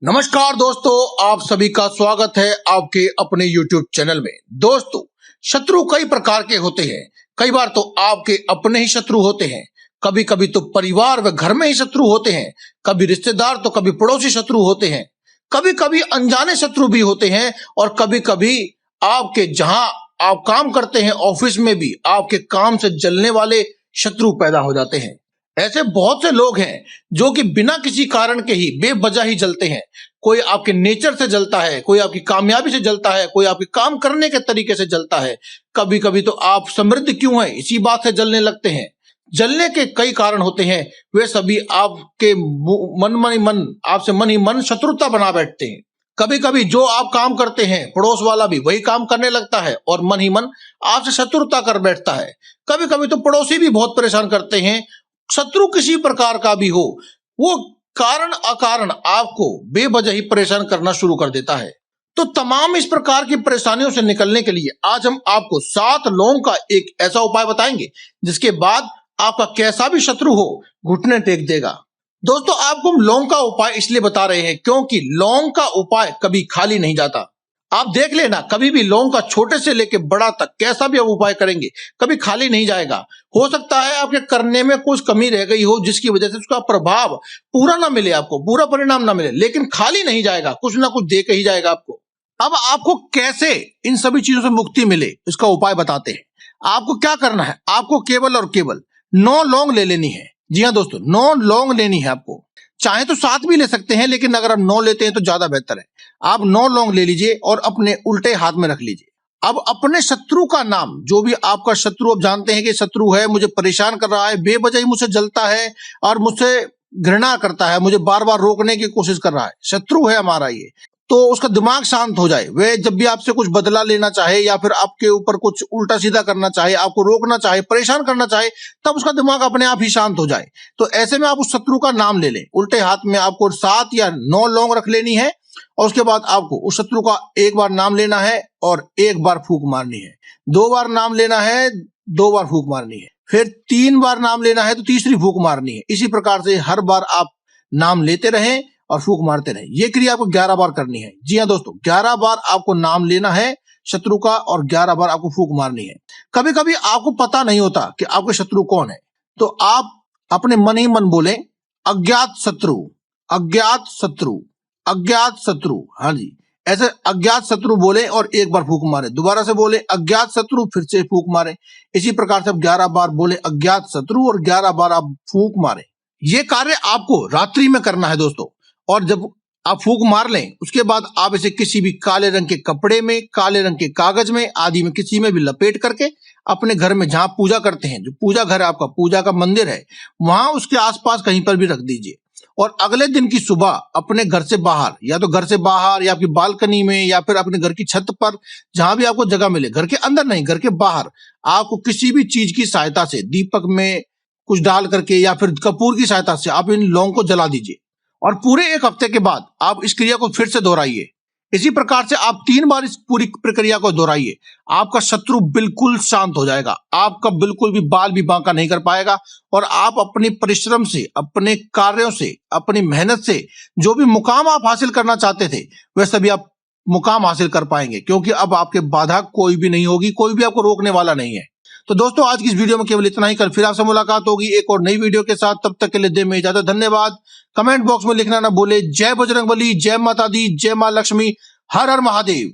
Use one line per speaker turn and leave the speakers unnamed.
नमस्कार दोस्तों, आप सभी का स्वागत है आपके अपने YouTube चैनल में। दोस्तों, शत्रु कई प्रकार के होते हैं। कई बार तो आपके अपने ही शत्रु होते हैं, कभी कभी तो परिवार व घर में ही शत्रु होते हैं, कभी रिश्तेदार तो कभी पड़ोसी शत्रु होते हैं, कभी कभी अनजाने शत्रु भी होते हैं और कभी कभी आपके जहां आप काम करते हैं ऑफिस में भी आपके काम से जलने वाले शत्रु पैदा हो जाते हैं। ऐसे बहुत से लोग हैं जो कि बिना किसी कारण के ही बेवजह ही जलते हैं। कोई आपके नेचर से जलता है, कोई आपकी कामयाबी से जलता है, कोई आपके काम करने के तरीके से जलता है। कभी कभी तो आप समृद्ध क्यों हैं इसी बात से जलने लगते हैं। जलने के कई कारण होते हैं, वे सभी आपके मन ही मन शत्रुता बना बैठते हैं। कभी कभी जो आप काम करते हैं पड़ोस वाला भी वही काम करने लगता है और मन ही मन आपसे शत्रुता कर बैठता है। कभी कभी तो पड़ोसी भी बहुत परेशान करते हैं। शत्रु किसी प्रकार का भी हो, वो कारण अकारण आपको बेवजह ही परेशान करना शुरू कर देता है। तो तमाम इस प्रकार की परेशानियों से निकलने के लिए आज हम आपको 7 लौंग का एक ऐसा उपाय बताएंगे जिसके बाद आपका कैसा भी शत्रु हो घुटने टेक देगा। दोस्तों, आपको हम लौंग का उपाय इसलिए बता रहे हैं क्योंकि लौंग का उपाय कभी खाली नहीं जाता। आप देख लेना, कभी भी लौंग का छोटे से लेके बड़ा तक कैसा भी आप उपाय करेंगे कभी खाली नहीं जाएगा। हो सकता है आपके करने में कुछ कमी रह गई हो जिसकी वजह से उसका प्रभाव पूरा ना मिले, आपको पूरा परिणाम ना मिले, लेकिन खाली नहीं जाएगा, कुछ ना कुछ दे के ही जाएगा आपको। अब आपको कैसे इन सभी चीजों से मुक्ति मिले इसका उपाय बताते हैं। आपको क्या करना है, आपको केवल और केवल 9 लौंग ले लेनी है। जी हाँ दोस्तों, 9 लौंग लेनी है आपको। चाहे तो 7 भी ले सकते हैं, लेकिन अगर आप 9 लेते हैं तो ज्यादा बेहतर है। आप 9 लौंग ले लीजिए और अपने उल्टे हाथ में रख लीजिए। अब अपने शत्रु का नाम, जो भी आपका शत्रु आप जानते हैं कि शत्रु है, मुझे परेशान कर रहा है, बेवजह ही मुझसे जलता है और मुझसे घृणा करता है, मुझे बार बार रोकने की कोशिश कर रहा है, शत्रु है हमारा ये, तो उसका दिमाग शांत हो जाए। वह जब भी आपसे कुछ बदला लेना चाहे या फिर आपके ऊपर कुछ उल्टा सीधा करना चाहे, आपको रोकना चाहे, परेशान करना चाहे, तब उसका दिमाग अपने आप ही शांत हो जाए। तो ऐसे में आप उस शत्रु का नाम ले लें। उल्टे हाथ में आपको 7 या 9 लौंग रख लेनी है और उसके बाद आपको उस शत्रु का एक बार नाम लेना है और एक बार फूंक मारनी है। 2 बार नाम लेना है, 2 बार फूंक मारनी है। फिर 3 बार नाम लेना है तो तीसरी फूंक मारनी है। इसी प्रकार से हर बार आप नाम लेते रहें और फूंक मारते रहें। ये क्रिया आपको 11 बार करनी है। जी हाँ दोस्तों, 11 बार आपको नाम लेना है शत्रु का और 11 बार आपको फूंक मारनी है। कभी कभी आपको पता नहीं होता कि आपके शत्रु कौन है, तो आप अपने मन ही मन बोले अज्ञात शत्रु, अज्ञात शत्रु, अज्ञात शत्रु। हाँ जी, ऐसे अज्ञात शत्रु बोले और एक बार फूंक मारे, दोबारा से बोले अज्ञात शत्रु, फिर से फूंक मारे। इसी प्रकार से आप 11 बार बोले अज्ञात शत्रु और 11 बार आप फूंक मारे। ये कार्य आपको रात्रि में करना है दोस्तों। और जब आप फूंक मार लें उसके बाद आप इसे किसी भी काले रंग के कपड़े में, काले रंग के कागज में आदि में किसी में भी लपेट करके अपने घर में जहां पूजा करते हैं, जो पूजा घर है आपका, पूजा का मंदिर है, वहां उसके आसपास कहीं पर भी रख दीजिए। और अगले दिन की सुबह अपने घर से बाहर, या तो घर से बाहर या आपकी बालकनी में या फिर अपने घर की छत पर, जहां भी आपको जगह मिले, घर के अंदर नहीं, घर के बाहर, आपको किसी भी चीज की सहायता से, दीपक में कुछ डाल करके या फिर कपूर की सहायता से आप इन लौंग को जला दीजिए। और पूरे 1 हफ्ते के बाद आप इस क्रिया को फिर से दोहराइए। इसी प्रकार से आप 3 बार इस पूरी प्रक्रिया को दोहराइए। आपका शत्रु बिल्कुल शांत हो जाएगा, आपका बिल्कुल भी बाल भी बांका नहीं कर पाएगा और आप अपने परिश्रम से, अपने कार्यों से, अपनी मेहनत से जो भी मुकाम आप हासिल करना चाहते थे वह सभी आप मुकाम हासिल कर पाएंगे, क्योंकि अब आपके बाधा कोई भी नहीं होगी, कोई भी आपको रोकने वाला नहीं है। तो दोस्तों, आज की इस वीडियो में केवल इतना ही। कल फिर आपसे मुलाकात होगी एक और नई वीडियो के साथ। तब तक के लिए दे में इजाजत। धन्यवाद। कमेंट बॉक्स में लिखना ना भूले। जय बजरंगबली, जय माता दी, जय मां लक्ष्मी, हर हर महादेव।